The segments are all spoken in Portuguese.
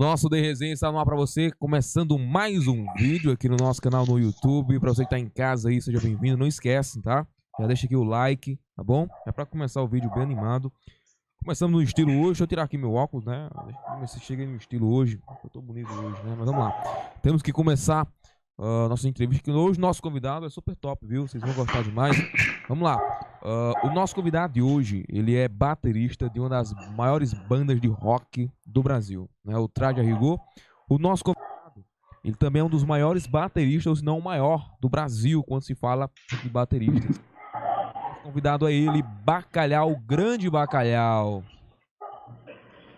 nosso The Resenha está no ar para você, começando mais um vídeo aqui no nosso canal no YouTube. Para você que está em casa aí, seja bem-vindo. Não esquece, tá? Já deixa aqui o like, tá bom? É para começar o vídeo bem animado. Começamos no estilo hoje. Deixa eu tirar aqui meu óculos, né? Deixa eu ver se chega no estilo hoje. Eu tô bonito hoje, né? Mas vamos lá. Temos que começar nossa entrevista, que hoje nosso convidado é super top, viu? Vocês vão gostar demais. Vamos lá. O nosso convidado de hoje, ele é baterista de uma das maiores bandas de rock do Brasil, né? O Traje a Rigor. O nosso convidado, ele também é um dos maiores bateristas, ou se não o maior do Brasil, quando se fala de bateristas. O convidado é ele, Bacalhau, grande Bacalhau.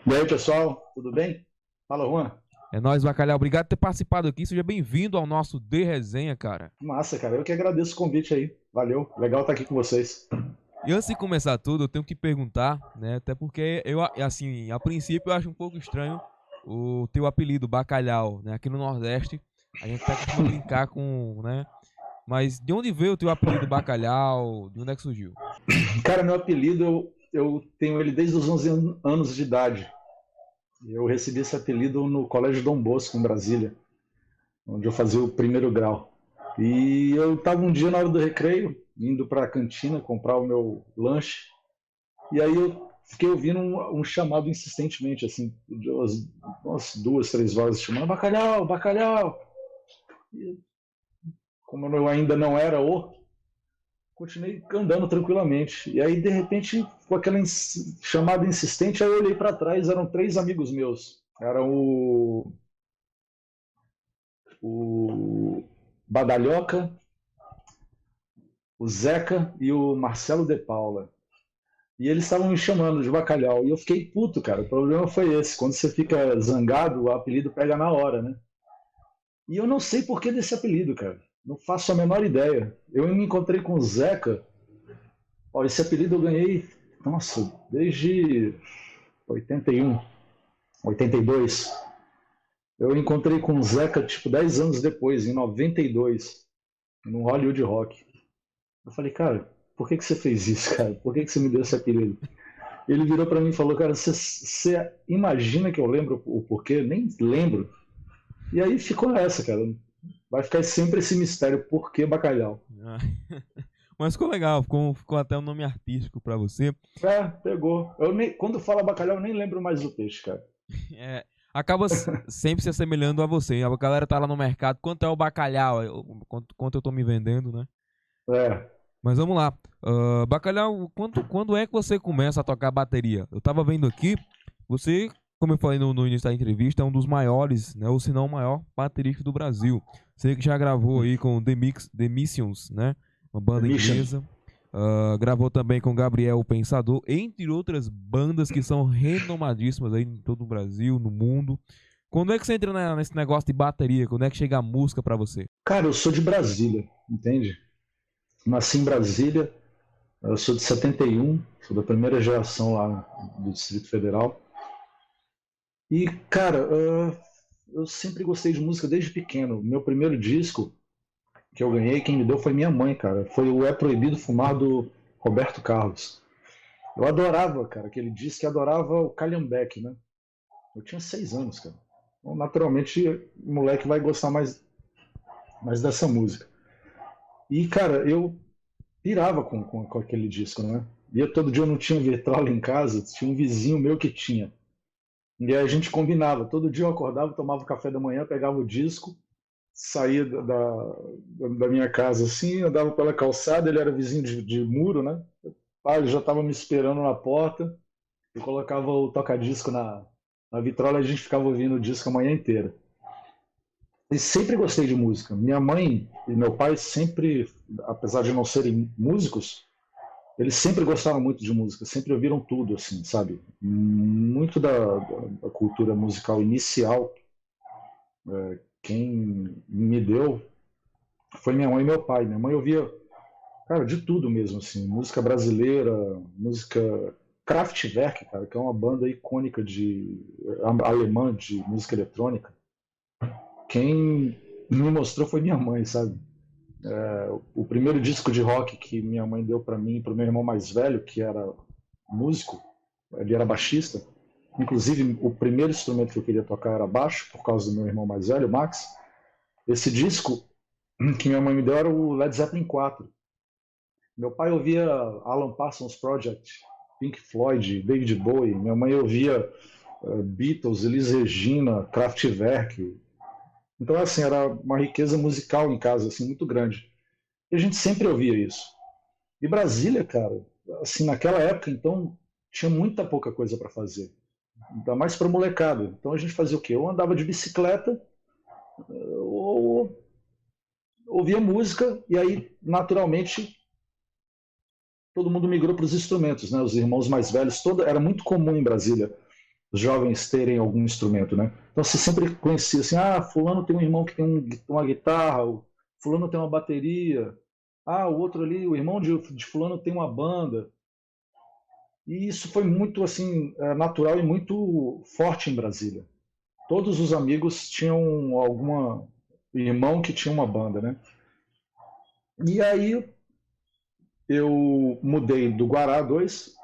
E aí, pessoal, tudo bem? Fala, Juan. É nóis, Bacalhau. Obrigado por ter participado aqui. Seja bem-vindo ao nosso The Resenha, cara. Massa, cara. Eu que agradeço o convite aí. Valeu. Legal estar aqui com vocês. E antes de começar tudo, eu tenho que perguntar, né? Até porque eu, assim, a princípio eu acho um pouco estranho o teu apelido, Bacalhau, né? Aqui no Nordeste, a gente até costuma brincar com, né? Mas de onde veio o teu apelido Bacalhau? De onde é que surgiu? Cara, meu apelido, eu tenho ele desde os 11 anos de idade. Eu recebi esse apelido no Colégio Dom Bosco, em Brasília, onde eu fazia o primeiro grau. E eu estava um dia na hora do recreio, indo para a cantina comprar o meu lanche, e aí eu fiquei ouvindo um chamado insistentemente, assim, de umas 2, 3 vozes chamando Bacalhau, Bacalhau. E como eu ainda não era continuei andando tranquilamente. E aí, de repente, com aquela chamada insistente, aí eu olhei para trás, eram 3 amigos meus. Era o Badalhoca, o Zeca e o Marcelo de Paula. E eles estavam me chamando de Bacalhau. E eu fiquei puto, cara. O problema foi esse. Quando você fica zangado, o apelido pega na hora, né? E eu não sei por que desse apelido, cara. Não faço a menor ideia. Eu me encontrei com o Zeca. Ó, esse apelido eu ganhei, nossa, desde 81, 82. Eu encontrei com o Zeca, tipo, 10 anos depois, em 92, no Hollywood Rock. Eu falei, cara, por que você fez isso, cara? Por que você me deu esse apelido? Ele virou pra mim e falou, cara, você imagina que eu lembro o porquê? Nem lembro. E aí ficou essa, cara. Vai ficar sempre esse mistério, por que Bacalhau? Mas ficou legal, ficou até um nome artístico pra você. É, pegou. Quando fala bacalhau, eu nem lembro mais do peixe, cara. Acaba sempre se assemelhando a você. A galera tá lá no mercado, quanto é o bacalhau? Quanto eu tô me vendendo, né? É. Mas vamos lá. Bacalhau, quando é que você começa a tocar bateria? Eu tava vendo aqui, você, como eu falei no início da entrevista, é um dos maiores, né? Ou se não o maior baterista do Brasil. Você que já gravou aí com The Missions, né? Uma banda inglesa. Gravou também com Gabriel o Pensador, entre outras bandas que são renomadíssimas aí em todo o Brasil, no mundo. Quando é que você entra nesse negócio de bateria? Quando é que chega a música pra você? Cara, eu sou de Brasília, entende? Nasci em Brasília, eu sou de 71, sou da primeira geração lá do Distrito Federal. E, cara, eu sempre gostei de música desde pequeno. Meu primeiro disco que eu ganhei, quem me deu foi minha mãe, cara. Foi o É Proibido Fumar do Roberto Carlos. Eu adorava, cara, aquele disco, e adorava o Calhambeque, né? Eu tinha 6 anos, cara. Então, naturalmente, o moleque vai gostar mais dessa música. E, cara, eu pirava com aquele disco, né? E todo dia eu não tinha vitrola em casa, tinha um vizinho meu que tinha. E aí a gente combinava. Todo dia eu acordava, tomava café da manhã, pegava o disco, saía da minha casa assim, andava pela calçada, ele era vizinho de muro, né? Ele já estava me esperando na porta, eu colocava o toca-disco na vitrola e a gente ficava ouvindo o disco a manhã inteira. E sempre gostei de música. Minha mãe e meu pai sempre, apesar de não serem músicos, eles sempre gostaram muito de música, sempre ouviram tudo, assim, sabe? Muito da cultura musical inicial, quem me deu foi minha mãe e meu pai. Minha mãe ouvia, cara, de tudo mesmo, assim, música brasileira, música Kraftwerk, cara, que é uma banda icônica alemã de música eletrônica. Quem me mostrou foi minha mãe, sabe? O primeiro disco de rock que minha mãe deu para mim e para o meu irmão mais velho, que era músico, ele era baixista, Inclusive, o primeiro instrumento que eu queria tocar era baixo, por causa do meu irmão mais velho, Max. Esse disco que minha mãe me deu era o Led Zeppelin 4. Meu pai ouvia Alan Parsons Project, Pink Floyd, David Bowie. Minha mãe ouvia Beatles, Elis Regina, Kraftwerk. Então, assim, era uma riqueza musical em casa, assim, muito grande. E a gente sempre ouvia isso. E Brasília, cara, assim, naquela época, então, tinha muita pouca coisa para fazer. Ainda mais para molecada. Então a gente fazia o quê? Eu andava de bicicleta, ou ouvia música, e aí, naturalmente, todo mundo migrou para os instrumentos, né? Os irmãos mais velhos, era muito comum em Brasília os jovens terem algum instrumento, né? Então você sempre conhecia assim, fulano tem um irmão que tem uma guitarra, fulano tem uma bateria, o outro ali, o irmão de fulano tem uma banda. E isso foi muito assim natural e muito forte em Brasília. Todos os amigos tinham algum irmão que tinha uma banda, né? E aí eu mudei do Guará 2,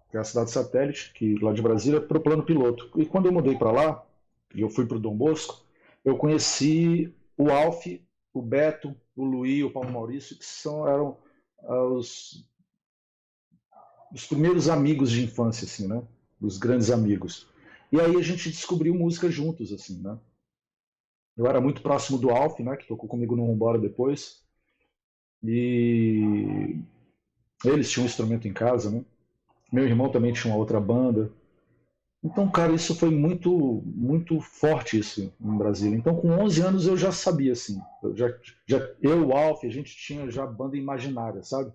que é a cidade satélite, que lá de Brasília, para o plano piloto. E quando eu mudei para lá, e eu fui para o Dom Bosco, eu conheci o Alf, o Beto, o Luí, o Paulo Maurício, que eram os primeiros amigos de infância, assim, né? Os grandes amigos. E aí a gente descobriu música juntos, assim, né? Eu era muito próximo do Alf, né? Que tocou comigo no Vambora depois. E eles tinham um instrumento em casa, né? Meu irmão também tinha uma outra banda. Então, cara, isso foi muito, muito forte isso em Brasília. Então, com 11 anos eu já sabia, assim. Eu e o Alf, a gente tinha já banda imaginária, sabe?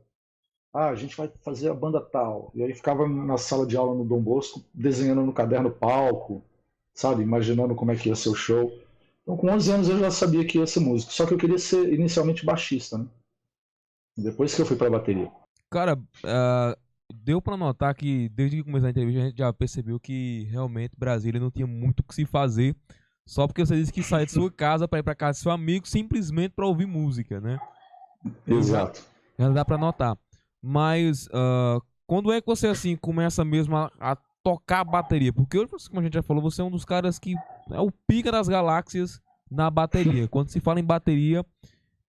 A gente vai fazer a banda tal. E aí ficava na sala de aula no Dom Bosco, desenhando no caderno palco, sabe? Imaginando como é que ia ser o show. Então, com 11 anos eu já sabia que ia ser músico. Só que eu queria ser inicialmente baixista, né? Depois que eu fui pra bateria. Cara, deu pra notar que desde que começou a entrevista a gente já percebeu que realmente Brasília não tinha muito o que se fazer, só porque você disse que sai de sua casa pra ir pra casa do seu amigo simplesmente pra ouvir música, né? Exato. Já dá pra notar. Mas quando é que você assim começa mesmo a tocar a bateria? Porque hoje, como a gente já falou, você é um dos caras que é o pica das galáxias na bateria. Quando se fala em bateria,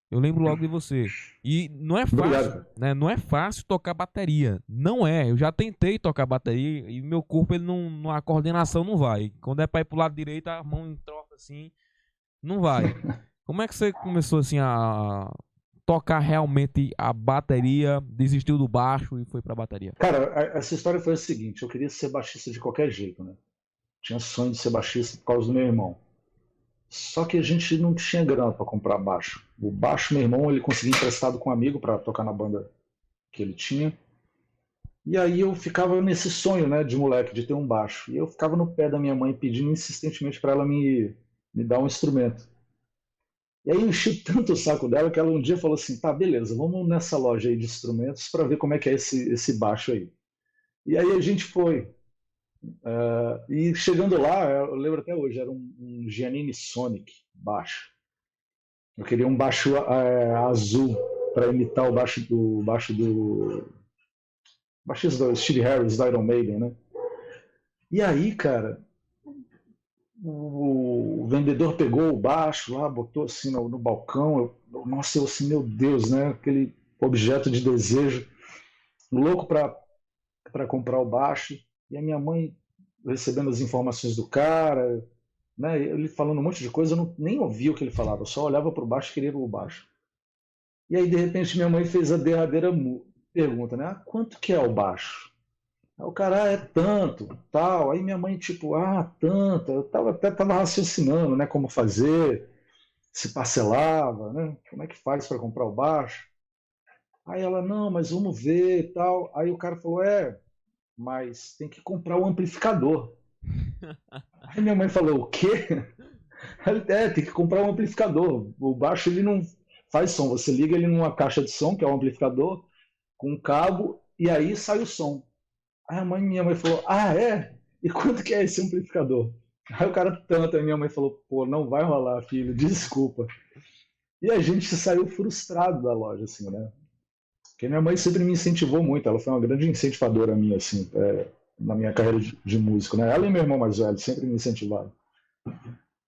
eu lembro logo de você. E não é fácil, Obrigado. né? Não é fácil tocar bateria. Não é. Eu já tentei tocar bateria e meu corpo, ele não, a coordenação não vai. Quando é pra ir pro lado direito, a mão entrosa assim, não vai. Como é que você começou assim a tocar realmente a bateria, desistiu do baixo e foi pra bateria? Cara, essa história foi a seguinte: eu queria ser baixista de qualquer jeito, né? Tinha sonho de ser baixista por causa do meu irmão. Só que a gente não tinha grana para comprar baixo. O baixo, meu irmão, ele conseguia emprestado com um amigo para tocar na banda que ele tinha. E aí eu ficava nesse sonho, né, de moleque, de ter um baixo. E eu ficava no pé da minha mãe pedindo insistentemente para ela me dar um instrumento. E aí eu enchi tanto o saco dela que ela um dia falou assim: tá, beleza, vamos nessa loja aí de instrumentos para ver como é que é esse baixo aí. E aí a gente foi. E chegando lá, eu lembro até hoje, era um Giannini Sonic baixo. Eu queria um baixo azul para imitar o baixista do Steve Harris, do Iron Maiden, né? E aí, cara, o vendedor pegou o baixo lá, botou assim no balcão. Nossa, eu assim, meu Deus, né? Aquele objeto de desejo, louco para comprar o baixo. E a minha mãe recebendo as informações do cara, né? Ele falando um monte de coisa, eu nem ouvia o que ele falava, eu só olhava para o baixo e queria o baixo. E aí, de repente, minha mãe fez a derradeira pergunta, né? Quanto que é o baixo? Aí o cara, é tanto, tal. Aí minha mãe, tipo, tanto. Eu até tava raciocinando, né? Como fazer, se parcelava, né? Como é que faz para comprar o baixo? Aí ela, não, mas vamos ver e tal. Aí o cara falou, mas tem que comprar o amplificador. Aí minha mãe falou, o quê? Tem que comprar um amplificador. O baixo ele não faz som. Você liga ele numa caixa de som, que é um amplificador, com um cabo, e aí sai o som. Aí minha mãe falou, é? E quanto que é esse amplificador? Aí o cara tanto, aí minha mãe falou, pô, não vai rolar, filho, desculpa. E a gente saiu frustrado da loja, assim, né? Porque minha mãe sempre me incentivou muito, ela foi uma grande incentivadora minha, assim. na minha carreira de músico, né? Ela e meu irmão mais velho sempre me incentivaram.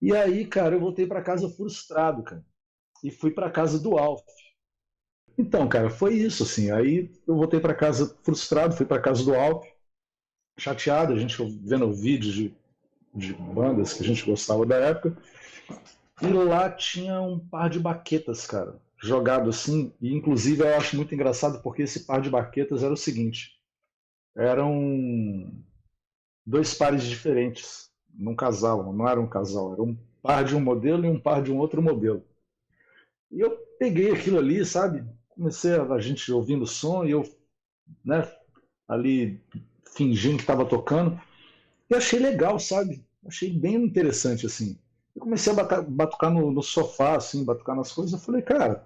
E aí, cara, eu voltei para casa frustrado, cara, e fui para casa do Alf. Então, cara, foi isso, assim. Aí eu voltei para casa frustrado, fui para casa do Alp, chateado, a gente vendo vídeos de bandas que a gente gostava da época. E lá tinha um par de baquetas, cara, jogado assim. E inclusive eu acho muito engraçado porque esse par de baquetas era o seguinte: eram dois pares diferentes, não casavam, não era um casal, era um par de um modelo e um par de um outro modelo. E eu peguei aquilo ali, sabe? Comecei a gente ouvindo o som e eu, né, ali fingindo que estava tocando. E achei legal, sabe? Achei bem interessante, assim. Eu comecei a batucar no sofá, assim, batucar nas coisas. Eu falei, cara,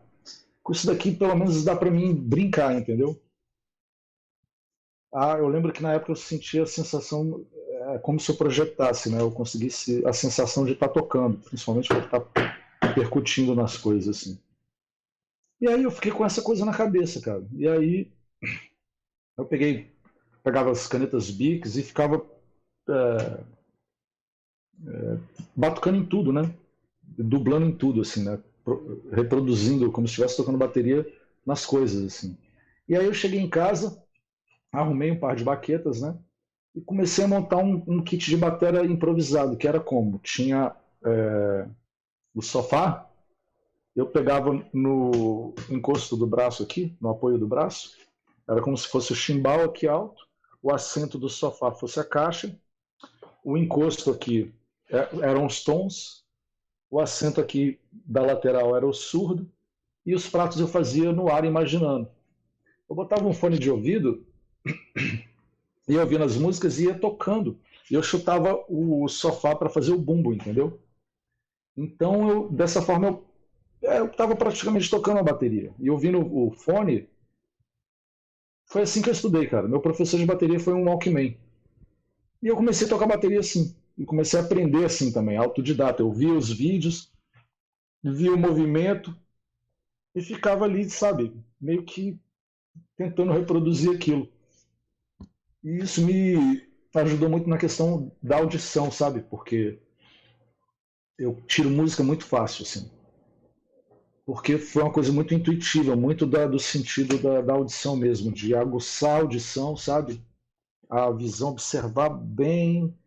com isso daqui pelo menos dá para mim brincar, entendeu? Ah, eu lembro que na época eu sentia a sensação, como se eu projetasse, né? Eu conseguisse a sensação de estar tocando, principalmente por estar percutindo nas coisas, assim. E aí eu fiquei com essa coisa na cabeça, cara. E aí eu pegava as canetas Bics e ficava é, batucando em tudo, né? Dublando em tudo, assim, né? Reproduzindo como se estivesse tocando bateria nas coisas, assim. E aí eu cheguei em casa, arrumei um par de baquetas, né? E comecei a montar um kit de bateria improvisado, que era como? Tinha o sofá, eu pegava no encosto do braço aqui, no apoio do braço, era como se fosse o chimbal aqui alto, o assento do sofá fosse a caixa, o encosto aqui eram os tons, o assento aqui da lateral era o surdo, e os pratos eu fazia no ar imaginando. Eu botava um fone de ouvido, ia ouvindo as músicas e ia tocando. E eu chutava o sofá para fazer o bumbo, entendeu? Então, dessa forma, eu estava praticamente tocando a bateria. E ouvindo o fone, foi assim que eu estudei, cara. Meu professor de bateria foi um Walkman. E eu comecei a tocar bateria assim. E comecei a aprender assim também, autodidata. Eu via os vídeos, via o movimento e ficava ali, sabe, meio que tentando reproduzir aquilo. E isso me ajudou muito na questão da audição, sabe? Porque eu tiro música muito fácil, assim. Porque foi uma coisa muito intuitiva, muito do sentido da audição mesmo, de aguçar a audição, sabe? A visão, observar bem,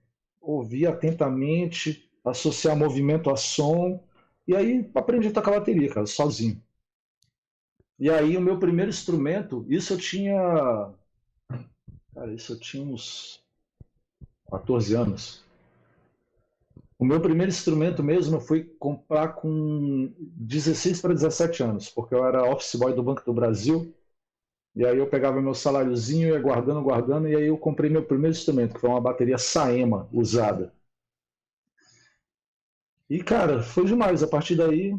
ouvir atentamente, associar movimento a som. E aí aprendi a tocar bateria, cara, sozinho. E aí o meu primeiro instrumento, isso eu tinha uns 14 anos. O meu primeiro instrumento mesmo eu fui comprar com 16 para 17 anos, porque eu era office boy do Banco do Brasil, e aí eu pegava meu saláriozinho, ia guardando, guardando, e aí eu comprei meu primeiro instrumento, que foi uma bateria Saema usada. E, cara, foi demais. A partir daí,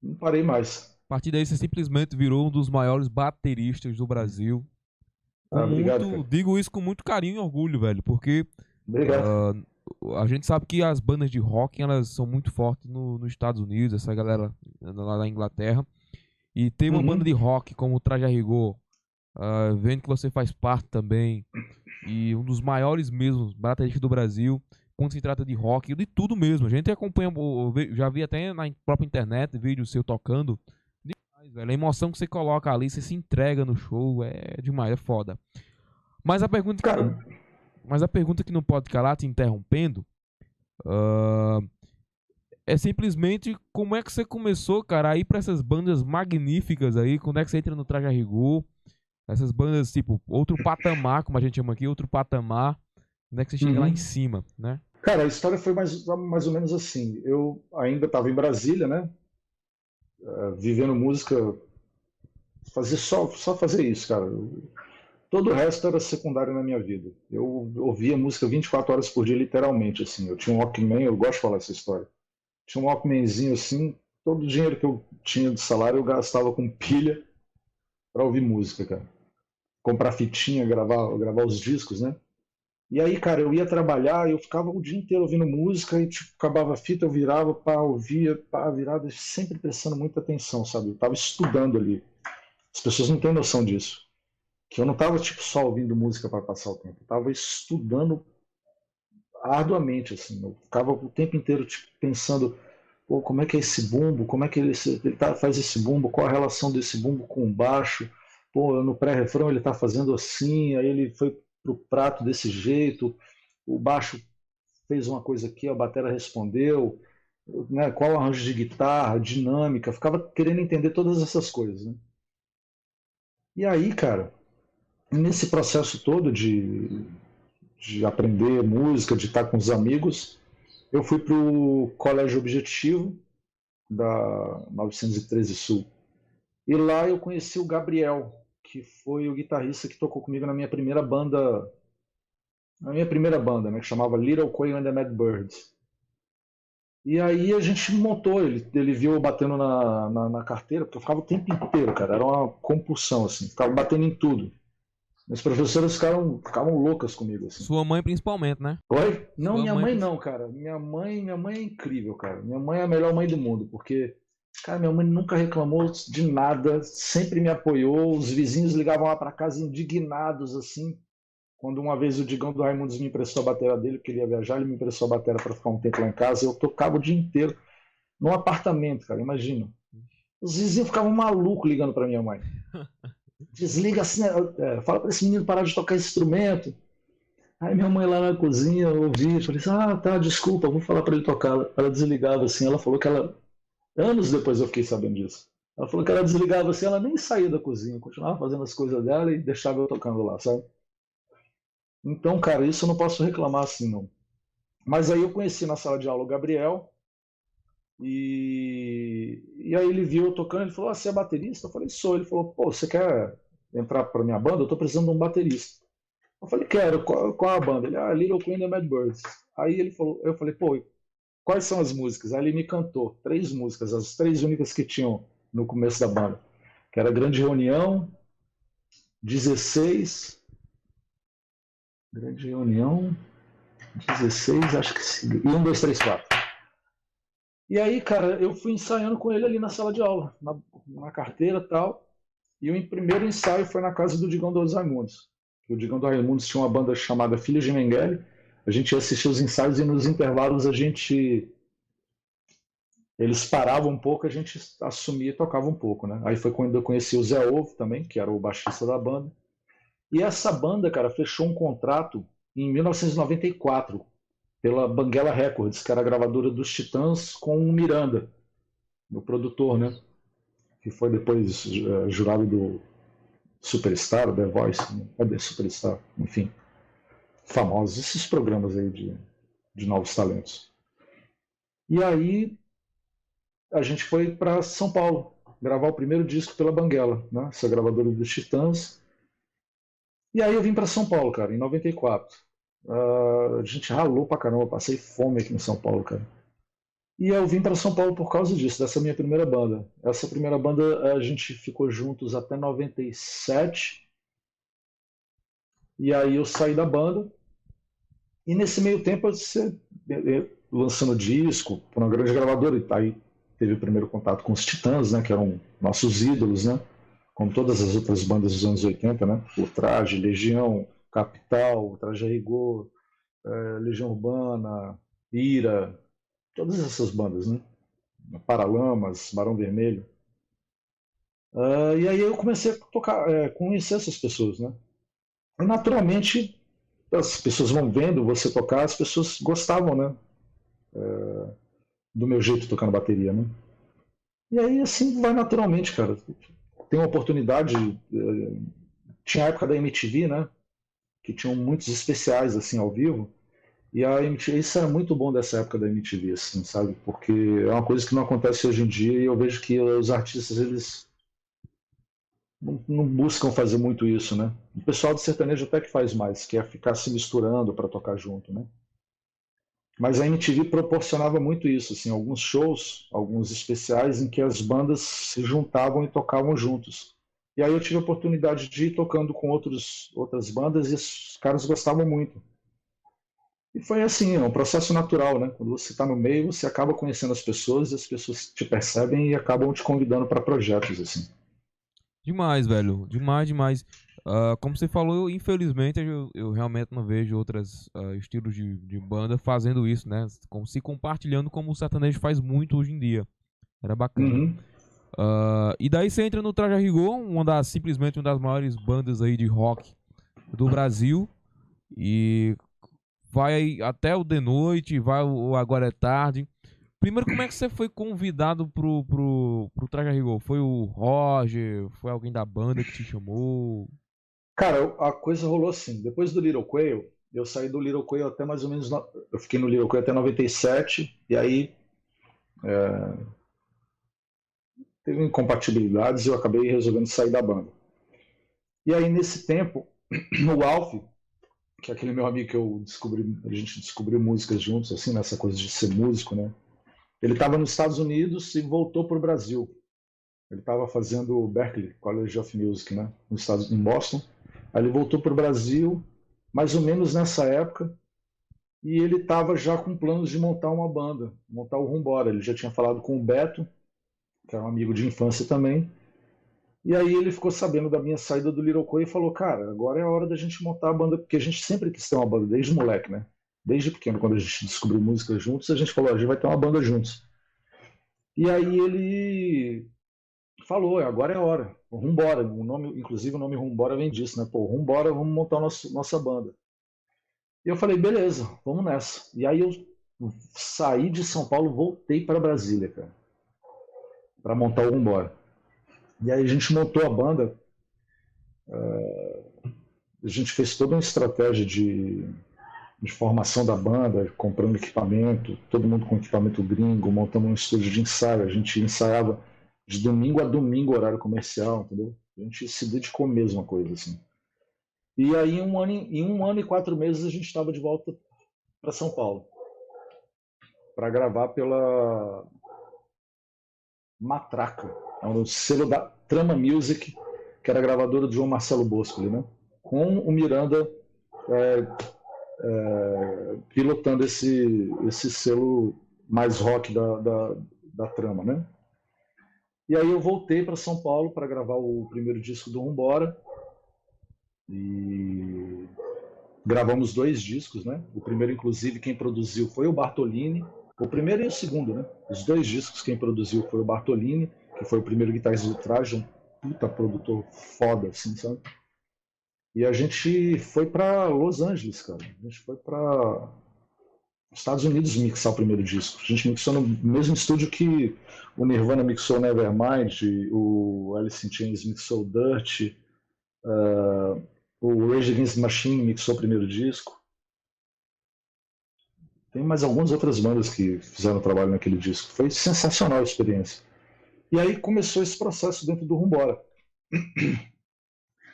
não parei mais. A partir daí você simplesmente virou um dos maiores bateristas do Brasil. Com Ah, obrigado, muito, cara. digo isso com muito carinho e orgulho, velho, porque Obrigado. a gente sabe que as bandas de rock elas são muito fortes nos Estados Unidos, essa galera lá na Inglaterra. E ter uma banda de Uhum. rock como o Traje a Rigor, vendo que você faz parte também, e um dos maiores mesmo bateristas do Brasil, quando se trata de rock, de tudo mesmo. A gente acompanha, já vi até na própria internet vídeo seu tocando. Demais, velho. A emoção que você coloca ali, você se entrega no show, é demais, é foda. Mas a pergunta que Cara, não, mas a pergunta que não pode calar, te interrompendo, ah, é simplesmente como é que você começou, cara, a ir pra essas bandas magníficas aí, quando é que você entra no Traje a Rigor, essas bandas tipo, outro patamar, como a gente chama aqui, outro patamar, quando é que você chega lá em uhum. cima, né? Cara, a história foi mais ou menos assim. Eu ainda estava em Brasília, né? Vivendo música, fazer só fazer isso, cara. Todo o resto era secundário na minha vida. Eu ouvia música 24 horas por dia, literalmente, assim. Eu tinha um Walkman, eu gosto de falar essa história. Tinha um Walkmanzinho assim, todo o dinheiro que eu tinha de salário eu gastava com pilha para ouvir música, cara. Comprar fitinha, gravar os discos, né? E aí, cara, eu ia trabalhar e eu ficava o dia inteiro ouvindo música e, tipo, acabava a fita, eu virava, pá, ouvia, pá, virava, sempre prestando muita atenção, sabe? Eu tava estudando ali. As pessoas não têm noção disso. que eu não estava tipo só ouvindo música para passar o tempo, eu estava estudando arduamente, assim, eu ficava o tempo inteiro tipo, pensando, pô, como é que é esse bumbo, como é que faz esse bumbo, qual a relação desse bumbo com o baixo, pô, no pré-refrão ele está fazendo assim, aí ele foi pro prato desse jeito, o baixo fez uma coisa aqui, a bateria respondeu, né, qual o arranjo de guitarra, dinâmica, ficava querendo entender todas essas coisas, né? E aí, cara, nesse processo todo de aprender música, de estar com os amigos, eu fui para o Colégio Objetivo da 913 Sul. E lá eu conheci o Gabriel, que foi o guitarrista que tocou comigo na minha primeira banda, né, que chamava Little Quail and the Mad Birds. E aí a gente montou, ele viu eu batendo na carteira, porque eu ficava o tempo inteiro, cara, era uma compulsão, assim, ficava batendo em tudo. As professoras ficavam loucas comigo, assim. Sua mãe principalmente, né? Oi? Não, Sua minha mãe mãe não, cara. Minha mãe é incrível, cara. Minha mãe é a melhor mãe do mundo, porque, cara, minha mãe nunca reclamou de nada, sempre me apoiou. Os vizinhos ligavam lá para casa indignados, assim. Quando uma vez o Digão do Raimundos me emprestou a bateria dele, porque ele ia viajar, ele me emprestou a bateria para ficar um tempo lá em casa. Eu tocava o dia inteiro num apartamento, cara, imagina. Os vizinhos ficavam malucos ligando para minha mãe. Desliga assim, fala para esse menino parar de tocar esse instrumento. Aí minha mãe lá na cozinha, eu ouvi, falei assim, tá, desculpa, vou falar para ele tocar. Ela desligava assim, ela falou que ela, anos depois eu fiquei sabendo disso. Ela falou que ela desligava assim, ela nem saía da cozinha, continuava fazendo as coisas dela e deixava eu tocando lá, sabe? Então, cara, isso eu não posso reclamar assim, não. Mas aí eu conheci na sala de aula o Gabriel, e aí ele viu eu tocando, ele falou, você é baterista? Eu falei, sou. Ele falou, pô, você quer entrar para minha banda? Eu tô precisando de um baterista. Eu falei, quero, qual a banda? Ele, Little Queen and the Mad Birds. Aí ele falou, eu falei, pô, quais são as músicas? Aí ele me cantou 3 músicas, as 3 únicas que tinham no começo da banda, que era Grande Reunião, 16, Grande Reunião, 16, acho que sim, e 1, 2, 3, 4. E aí, cara, eu fui ensaiando com ele ali na sala de aula, na carteira e tal, e o primeiro ensaio foi na casa do Digão dos Raimundos. O Digão do Raimundos tinha uma banda chamada Filhos de Mengele. A gente ia assistir os ensaios e nos intervalos eles paravam um pouco, a gente assumia e tocava um pouco, né? Aí foi quando eu conheci o Zé Ovo também, que era o baixista da banda. E essa banda, cara, fechou um contrato em 1994 pela Banguela Records, que era a gravadora dos Titãs, com o Miranda, o produtor, né? Que foi depois jurado do Superstar, The Voice, né? Cadê Superstar? Enfim, famosos, esses programas aí de novos talentos. E aí a gente foi para São Paulo gravar o primeiro disco pela Banguela, né? Essa gravadora dos Titãs. E aí eu vim para São Paulo, cara, em 94. A gente ralou pra caramba, passei fome aqui em São Paulo, cara. E eu vim para São Paulo por causa disso, dessa minha primeira banda. Essa primeira banda a gente ficou juntos até 97. E aí eu saí da banda. E nesse meio tempo você lançando disco por uma grande gravadora, e aí teve o primeiro contato com os Titãs, né, que eram nossos ídolos, né, como todas as outras bandas dos anos 80, né, o Traje, Legião, Capital, Traje a Rigor, Legião Urbana, Ira, todas essas bandas, né, Paralamas, Barão Vermelho. E aí eu comecei a tocar, conhecer essas pessoas, né, e naturalmente as pessoas vão vendo você tocar, as pessoas gostavam, né, do meu jeito de tocar na bateria, né. E aí assim vai naturalmente, cara. Tem uma oportunidade, tinha a época da MTV, né, que tinham muitos especiais assim ao vivo, e a MTV, isso era muito bom dessa época da MTV, assim, sabe? Porque é uma coisa que não acontece hoje em dia e eu vejo que os artistas eles não buscam fazer muito isso, né? O pessoal do sertanejo até que faz mais, que é ficar se misturando para tocar junto, né? Mas a MTV proporcionava muito isso, assim, alguns shows, alguns especiais em que as bandas se juntavam e tocavam juntos. E aí eu tive a oportunidade de ir tocando com outras bandas e os caras gostavam muito. E foi assim, é um processo natural, né? Quando você está no meio, você acaba conhecendo as pessoas e as pessoas te percebem e acabam te convidando para projetos, assim. Demais, velho. Demais, demais. Como você falou, infelizmente eu realmente não vejo outros estilos de banda fazendo isso, né? Como se compartilhando como o sertanejo faz muito hoje em dia. Era bacana. Uhum. E daí você entra no Traje a Rigor, simplesmente uma das maiores bandas aí de rock do Brasil. E vai até o de noite, vai o Agora é Tarde. Primeiro, como é que você foi convidado pro Traje a Rigor? Foi o Roger? Foi alguém da banda que te chamou? Cara, a coisa rolou assim. Depois do Little Quail, eu saí do Little Quail até mais ou menos. Eu fiquei no Little Quail até 97, e aí teve incompatibilidades e eu acabei resolvendo sair da banda. E aí, nesse tempo, o Alf, que é aquele meu amigo que eu descobri, a gente descobriu músicas juntos, assim, nessa coisa de ser músico, né? Ele estava nos Estados Unidos e voltou para o Brasil. Ele estava fazendo o Berklee College of Music, né? Nos Estados, em Boston. Aí ele voltou para o Brasil, mais ou menos nessa época, e ele estava já com planos de montar uma banda, montar o Rumbora. Ele já tinha falado com o Beto, que é um amigo de infância também, e aí ele ficou sabendo da minha saída do Little Coi e falou, cara, agora é a hora da gente montar a banda, porque a gente sempre quis ter uma banda, desde moleque, né? Desde pequeno, quando a gente descobriu música juntos, a gente falou, a gente vai ter uma banda juntos. E aí ele falou, agora é a hora, Rumbora, o nome, inclusive o nome Rumbora vem disso, né? Pô, Rumbora, vamos montar nossa banda. E eu falei, beleza, vamos nessa. E aí eu saí de São Paulo, voltei para Brasília, cara, para montar o Rumbora. E aí a gente montou a banda, a gente fez toda uma estratégia de formação da banda, comprando equipamento, todo mundo com equipamento gringo, montamos um estúdio de ensaio, a gente ensaiava de domingo a domingo, horário comercial, entendeu? A gente se dedicou mesmo a coisa, assim. E aí, em um ano e 4 meses, a gente estava de volta para São Paulo, para gravar pela Matraca, é um selo da Trama Music, que era a gravadora do João Marcelo Bosco, né? Com o Miranda é, pilotando esse selo mais rock da Trama, né? E aí eu voltei para São Paulo para gravar o primeiro disco do Rumbora e gravamos 2 discos, né? O primeiro, inclusive, quem produziu foi o Bartolini, o primeiro e o segundo, né? Os 2 discos quem produziu foi o Bartolini, que foi o primeiro guitarrista do Traje, um puta produtor foda, assim, sabe? E a gente foi para Los Angeles, cara. A gente foi para Estados Unidos mixar o primeiro disco. A gente mixou no mesmo estúdio que o Nirvana mixou Nevermind, o Alice in Chains mixou Dirt, o Rage Against the Machine mixou o primeiro disco. Tem mais algumas outras bandas que fizeram trabalho naquele disco. Foi sensacional a experiência. E aí começou esse processo dentro do Rumbora.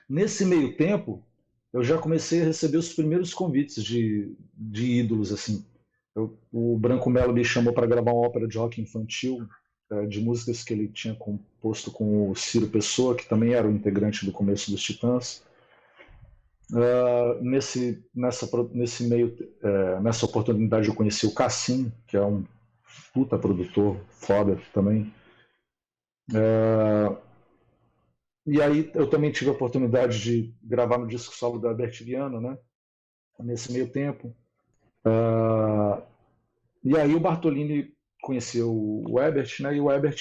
Nesse meio tempo, eu já comecei a receber os primeiros convites de ídolos, assim. O Branco Melo me chamou para gravar uma ópera de rock infantil, de músicas que ele tinha composto com o Ciro Pessoa, que também era o integrante do começo dos Titãs. Nessa oportunidade eu conheci o Cassim, que é um puta produtor, foda também. E aí eu também tive a oportunidade de gravar no disco solo do Herbert Viana, né? Nesse meio tempo. E aí o Bartolini conheceu o Herbert, né? E o Herbert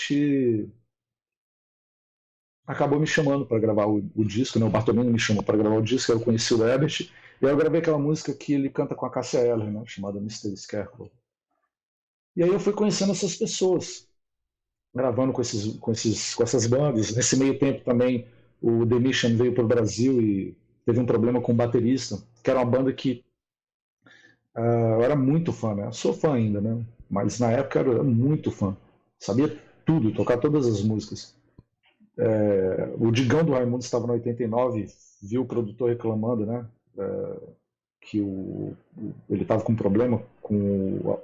acabou me chamando para gravar o disco, né? O Bartolini me chamou para gravar o disco, eu conheci o Herbert, e aí eu gravei aquela música que ele canta com a Cássia Eller, né? Chamada Mr. Scarecrow. E aí eu fui conhecendo essas pessoas, gravando com essas bandas. Nesse meio tempo também o The Mission veio para o Brasil e teve um problema com o baterista, que era uma banda que eu era muito fã, né? Eu sou fã ainda, né? Mas na época eu era muito fã. Sabia tudo, tocar todas as músicas. O Digão do Raimundo estava no 89, viu o produtor reclamando, né? Que ele estava com um problema com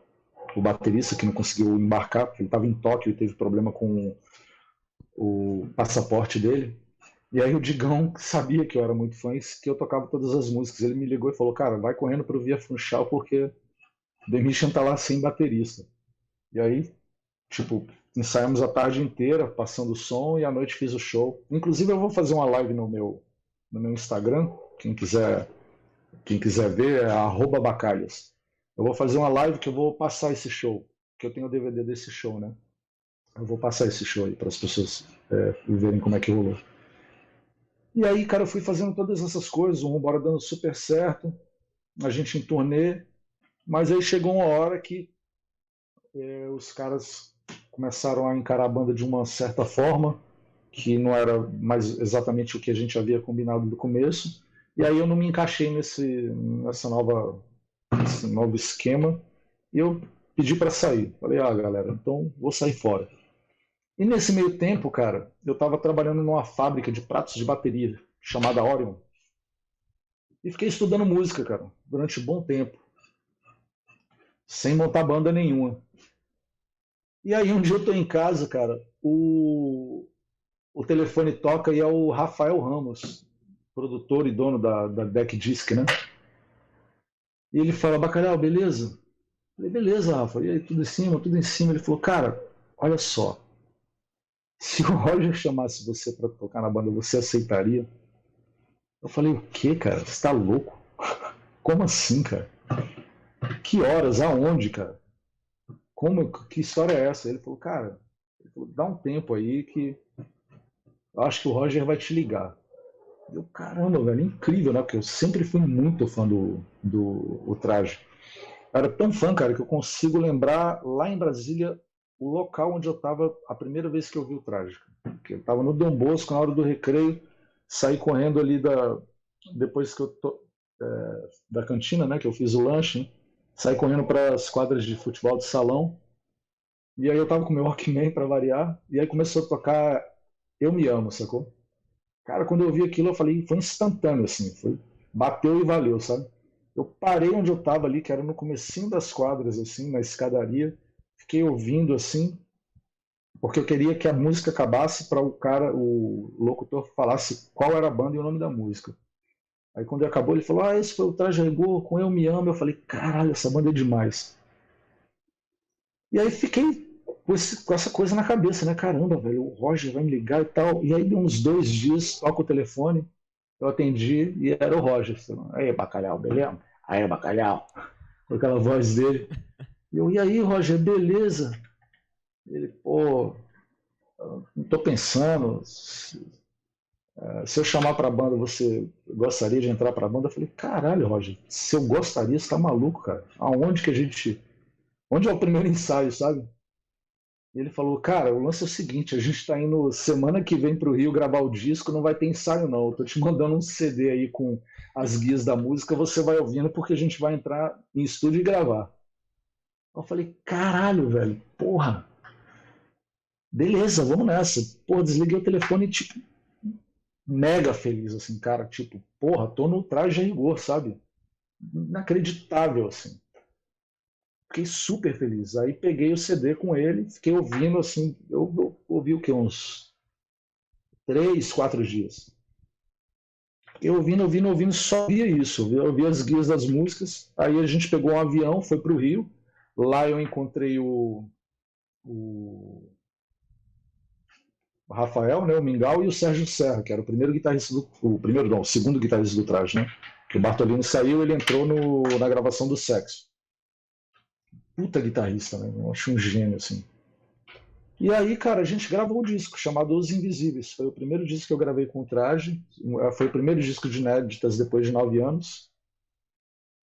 o baterista que não conseguiu embarcar, porque ele estava em Tóquio e teve problema com o passaporte dele. E aí o Digão sabia que eu era muito fã e que eu tocava todas as músicas. Ele me ligou e falou, cara, vai correndo pro Via Funchal porque The Mission tá lá sem baterista. E aí, tipo, ensaiamos a tarde inteira, passando o som, e à noite fiz o show. Inclusive eu vou fazer uma live no meu Instagram, quem quiser ver é @bacalhas. Eu vou fazer uma live que eu vou passar esse show, que eu tenho o DVD desse show, né? Eu vou passar esse show aí para as pessoas verem como é que rolou. E aí, cara, eu fui fazendo todas essas coisas, o Rumbora dando super certo, a gente em turnê, mas aí chegou uma hora que os caras começaram a encarar a banda de uma certa forma, que não era mais exatamente o que a gente havia combinado do começo, e aí eu não me encaixei nesse novo esquema, e eu pedi para sair. Falei, galera, então vou sair fora. E nesse meio tempo, cara, eu estava trabalhando numa fábrica de pratos de bateria chamada Orion. E fiquei estudando música, cara, durante um bom tempo, sem montar banda nenhuma. E aí um dia eu tô em casa, cara, o telefone toca e é o Rafael Ramos, produtor e dono da Deck Disc, né? E ele fala, Bacalhau, beleza? Eu falei, beleza, Rafa. E aí, tudo em cima, tudo em cima. Ele falou, cara, olha só, se o Roger chamasse você para tocar na banda, você aceitaria? Eu falei, o quê, cara? Você tá louco? Como assim, cara? Que horas? Aonde, cara? Que história é essa? Ele falou, cara, dá um tempo aí que eu acho que o Roger vai te ligar. Eu, caramba, velho, incrível, né? Porque eu sempre fui muito fã do Traje. Eu era tão fã, cara, que eu consigo lembrar lá em Brasília o local onde eu estava a primeira vez que eu vi o Traje. Eu estava no Dom Bosco, na hora do recreio, saí correndo ali depois que da cantina, né, que eu fiz o lanche, saí correndo para as quadras de futebol de salão, e aí eu tava com meu Walkman para variar, e aí começou a tocar Eu Me Amo, sacou? Cara, quando eu vi aquilo, eu falei, foi instantâneo, assim, bateu e valeu, sabe? Eu parei onde eu tava ali, que era no comecinho das quadras, assim, na escadaria, fiquei ouvindo, assim, porque eu queria que a música acabasse para o locutor falasse qual era a banda e o nome da música. Aí quando acabou, ele falou, esse foi o Traje a Rigor com Eu Me Amo. Eu falei, caralho, essa banda é demais. E aí fiquei com essa coisa na cabeça, né? Caramba, velho, o Roger vai me ligar e tal. E aí deu uns 2 dias, toca o telefone, eu atendi e era o Roger. Aí, Bacalhau, beleza? Aí, Bacalhau. Com aquela voz dele. E aí, Roger, beleza? Ele, pô, não tô pensando. Se eu chamar pra banda, você gostaria de entrar pra banda? Eu falei, caralho, Roger, se eu gostaria, você tá maluco, cara. Aonde que a gente. Onde é o primeiro ensaio, sabe? E ele falou, cara, o lance é o seguinte, a gente tá indo semana que vem pro Rio gravar o disco, não vai ter ensaio não, eu tô te mandando um CD aí com as guias da música, você vai ouvindo porque a gente vai entrar em estúdio e gravar. Eu falei, caralho, velho, porra, beleza, vamos nessa. Porra, desliguei o telefone, tipo, mega feliz, assim, cara, tipo, porra, tô no Traje a Rigor, sabe? Inacreditável, assim. Fiquei super feliz. Aí peguei o CD com ele, fiquei ouvindo assim, eu ouvi o que? Uns 3, 4 dias. Eu ouvindo, só via isso. Eu ouvia as guias das músicas. Aí a gente pegou um avião, foi para o Rio. Lá eu encontrei o Rafael, né, o Mingau, e o Sérgio Serra, que era o primeiro guitarrista o segundo guitarrista do Traje, né? Que o Bartolini saiu, ele entrou na gravação do Sexo. Puta guitarrista, né? Eu acho um gênio, assim. E aí, cara, a gente gravou um disco chamado Os Invisíveis. Foi o primeiro disco que eu gravei com o Traje. Foi o primeiro disco de inéditas depois de 9 anos.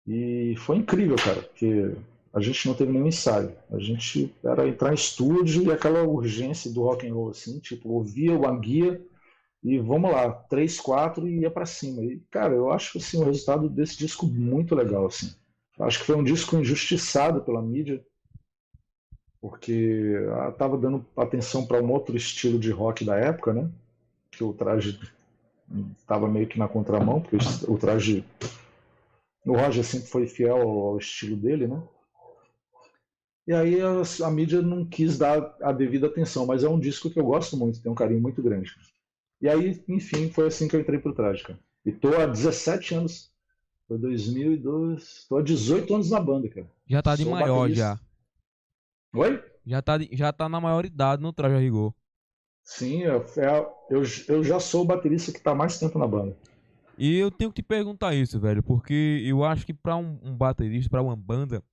E foi incrível, cara, porque a gente não teve nenhum ensaio. A gente era entrar em estúdio e aquela urgência do rock and roll, assim, tipo, ouvia o guia e vamos lá, 3, 4 e ia pra cima. E, cara, eu acho, assim, o resultado desse disco muito legal, assim. Acho que foi um disco injustiçado pela mídia, porque estava dando atenção para um outro estilo de rock da época, né? Que o Traje estava meio que na contramão, porque o Traje, o Roger sempre foi fiel ao estilo dele, né? E aí a mídia não quis dar a devida atenção, mas é um disco que eu gosto muito, tenho um carinho muito grande. E aí, enfim, foi assim que eu entrei pro Traje, cara. E tô há 17 anos. Foi 2002. Tô há 18 anos na banda, cara. Já tá de Sou maior baterista. já. Oi? Já tá na maioridade no Traje a Rigor. Sim, eu já sou o baterista que está mais tempo na banda. E eu tenho que te perguntar isso, velho, porque eu acho que pra um baterista, pra uma banda,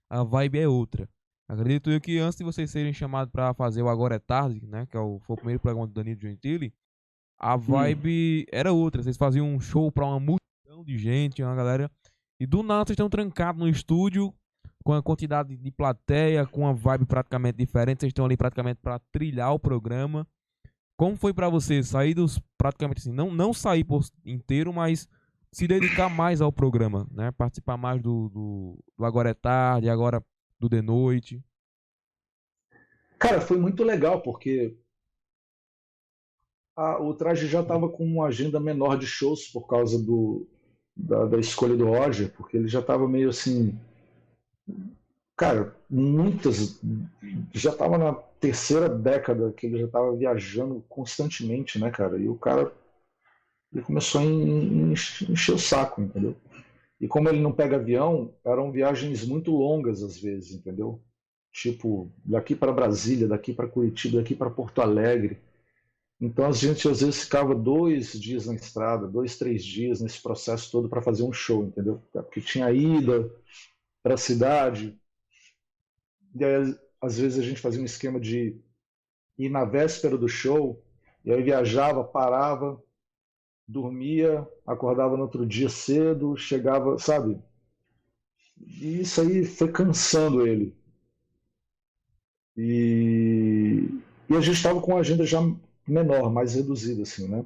a vibe é outra. Acredito eu que antes de vocês serem chamados pra fazer o Agora é Tarde, né, que foi o primeiro programa do Danilo Gentili, a Hum. vibe era outra. Vocês faziam um show pra uma multidão de gente, uma galera, e do nada vocês estão trancados no estúdio, com a quantidade de plateia, com uma vibe praticamente diferente, vocês estão ali praticamente pra trilhar o programa. Como foi pra você sair dos praticamente assim, não sair por inteiro, mas se dedicar mais ao programa, né? Participar mais do Agora é Tarde, agora do De Noite. Cara, foi muito legal, porque o Traje já estava com uma agenda menor de shows por causa da escolha do Roger, porque ele já estava meio assim. Cara, muitas. Já estava na terceira década que ele já estava viajando constantemente, né, cara? E o cara ele começou a encher o saco, entendeu? E como ele não pega avião, eram viagens muito longas às vezes, entendeu? Tipo, daqui para Brasília, daqui para Curitiba, daqui para Porto Alegre. Então a gente às vezes ficava 2 dias na estrada, 2, 3 dias nesse processo todo para fazer um show, entendeu? Porque tinha ida para a cidade, e aí, às vezes a gente fazia um esquema de ir na véspera do show, e aí viajava, parava, dormia, acordava no outro dia cedo, chegava, sabe? E isso aí foi cansando ele. E, e a gente estava com uma agenda já menor, mais reduzida, assim, né?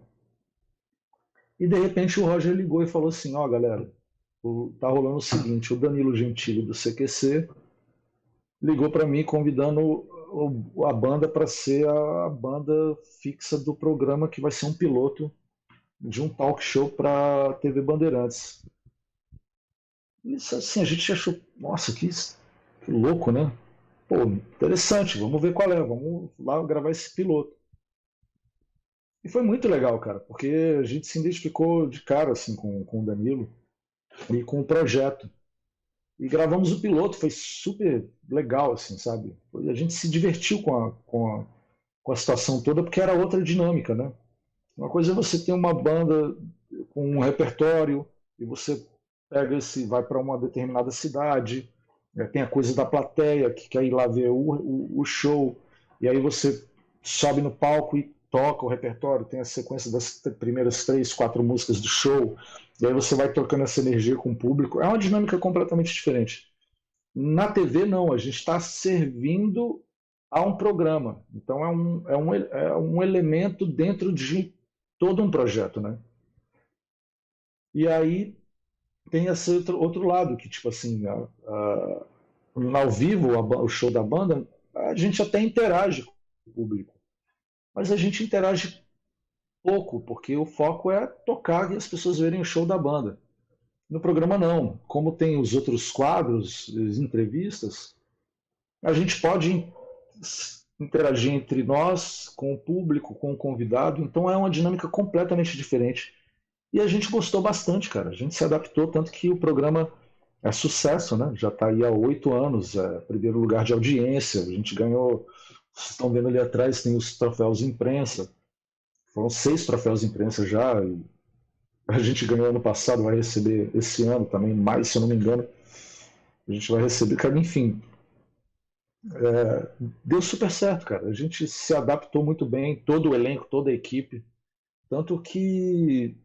E de repente o Roger ligou e falou assim: ó, galera, tá rolando o seguinte, o Danilo Gentili do CQC ligou para mim convidando a banda para ser a banda fixa do programa que vai ser um piloto de um talk show para TV Bandeirantes. Isso assim, a gente achou, nossa, que louco, né? Pô, interessante, vamos ver qual é, vamos lá gravar esse piloto. E foi muito legal, cara, porque a gente se identificou de cara assim com o Danilo e com o projeto. E gravamos o piloto, foi super legal, assim, sabe? A gente se divertiu com a situação toda, porque era outra dinâmica, né? Uma coisa é você ter uma banda com um repertório e você pega esse, vai para uma determinada cidade, tem a coisa da plateia que quer ir lá ver o show, e aí você sobe no palco e toca o repertório, tem a sequência das primeiras 3, 4 músicas do show, e aí você vai trocando essa energia com o público. É uma dinâmica completamente diferente. Na TV, não, a gente está servindo a um programa. Então, é um elemento dentro de todo um projeto, né? E aí tem esse outro lado, que, tipo assim, ao vivo, o show da banda, a gente até interage com o público, mas a gente interage pouco, porque o foco é tocar e as pessoas verem o show da banda. No programa, não. Como tem os outros quadros, as entrevistas, a gente pode interagir entre nós, com o público, com o convidado, então é uma dinâmica completamente diferente. E a gente gostou bastante, cara. A gente se adaptou, tanto que o programa é sucesso, né? Já está aí há 8 anos, é primeiro lugar de audiência. A gente ganhou, vocês estão vendo ali atrás, tem os troféus imprensa. Foram 6 troféus imprensa já. E a gente ganhou ano passado, vai receber esse ano também, mais, se eu não me engano. A gente vai receber, cara, enfim, deu super certo, cara. A gente se adaptou muito bem, todo o elenco, toda a equipe. Tanto que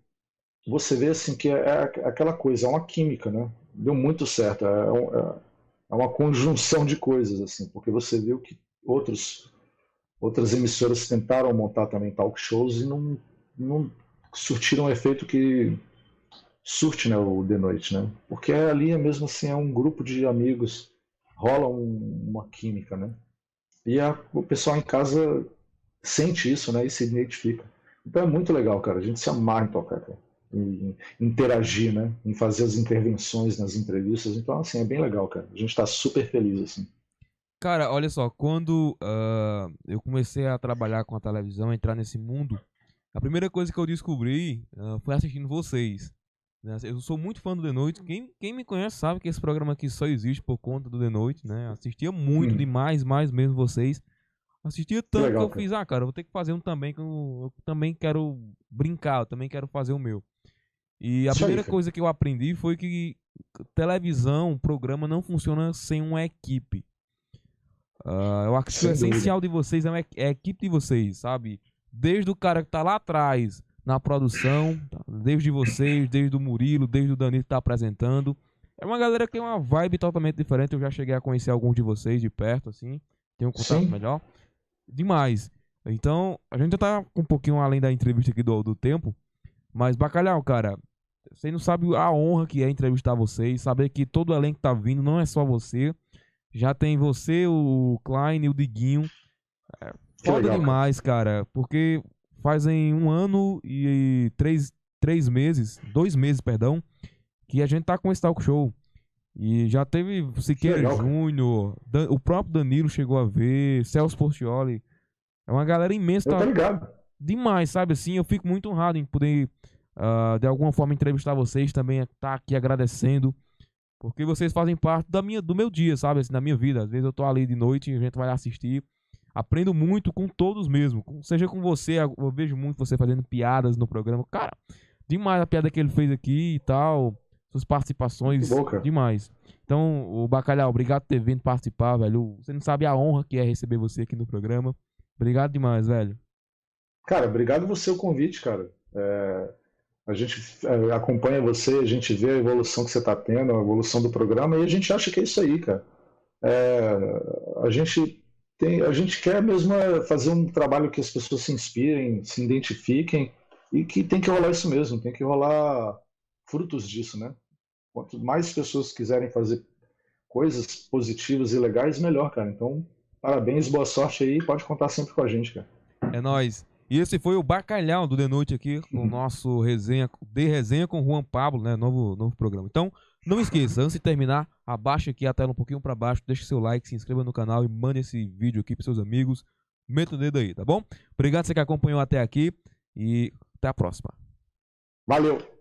você vê assim que é aquela coisa, é uma química, né? Deu muito certo. É uma conjunção de coisas, assim, porque você viu que outras emissoras tentaram montar também talk shows e não surtiram o efeito que surte, né, o The Noite, né? Porque ali é mesmo assim, é um grupo de amigos, rola uma química, né? E o pessoal em casa sente isso, né? E se identifica. Então é muito legal, cara. A gente se amarra em tocar, cara. Em interagir, né? Em fazer as intervenções nas entrevistas. Então, assim, é bem legal, cara. A gente está super feliz, assim. Cara, olha só, quando eu comecei a trabalhar com a televisão, entrar nesse mundo, a primeira coisa que eu descobri foi assistindo vocês, né? Eu sou muito fã do The Noite. Quem me conhece sabe que esse programa aqui só existe por conta do The Noite, né? Assistia muito demais, mais mesmo vocês. Assistia tanto que eu fiz, cara, eu vou ter que fazer um também, que eu também quero brincar, eu também quero fazer o meu. E a primeira coisa que eu aprendi foi que televisão, programa não funciona sem uma equipe. Eu acho que o essencial de vocês é a equipe de vocês, sabe? Desde o cara que tá lá atrás na produção, desde vocês, desde o Murilo, desde o Danilo que tá apresentando. É uma galera que tem uma vibe totalmente diferente. Eu já cheguei a conhecer alguns de vocês de perto, assim. Tenho um contato melhor. Demais. Então, a gente já tá um pouquinho além da entrevista aqui do tempo. Mas, Bacalhau, cara, você não sabe a honra que é entrevistar vocês. Saber que todo o elenco tá vindo, não é só você. Já tem você, o Klein e o Diguinho. É foda demais, cara. Porque fazem 1 ano e 3 meses, 2 meses, perdão, que a gente tá com esse talk show. E já teve Siqueira Júnior, o próprio Danilo chegou a ver, Celso Portioli. É uma galera imensa. Tá ligado? Demais, sabe assim? Eu fico muito honrado em poder, de alguma forma, entrevistar vocês, também estar aqui agradecendo. Porque vocês fazem parte do meu dia, sabe? Assim, da minha vida. Às vezes eu tô ali de noite e a gente vai assistir. Aprendo muito com todos mesmo. Seja com você, eu vejo muito você fazendo piadas no programa. Cara, demais a piada que ele fez aqui e tal. Suas participações, demais. Então, o Bacalhau, obrigado por ter vindo participar, velho. Você não sabe a honra que é receber você aqui no programa. Obrigado demais, velho. Cara, obrigado você o convite, cara. A gente acompanha você, a gente vê a evolução que você está tendo, a evolução do programa, e a gente acha que é isso aí, cara. A gente quer mesmo fazer um trabalho que as pessoas se inspirem, se identifiquem, e que tem que rolar isso mesmo, tem que rolar frutos disso, né? Quanto mais pessoas quiserem fazer coisas positivas e legais, melhor, cara. Então, parabéns, boa sorte aí, pode contar sempre com a gente, cara. É nóis. E esse foi o Bacalhau do The Noite aqui, o nosso resenha com Juan Pablo, né? Novo programa. Então, não esqueça, antes de terminar, abaixa aqui a tela um pouquinho para baixo, deixa seu like, se inscreva no canal e mande esse vídeo aqui para seus amigos. Meta o dedo aí, tá bom? Obrigado você que acompanhou até aqui e até a próxima. Valeu!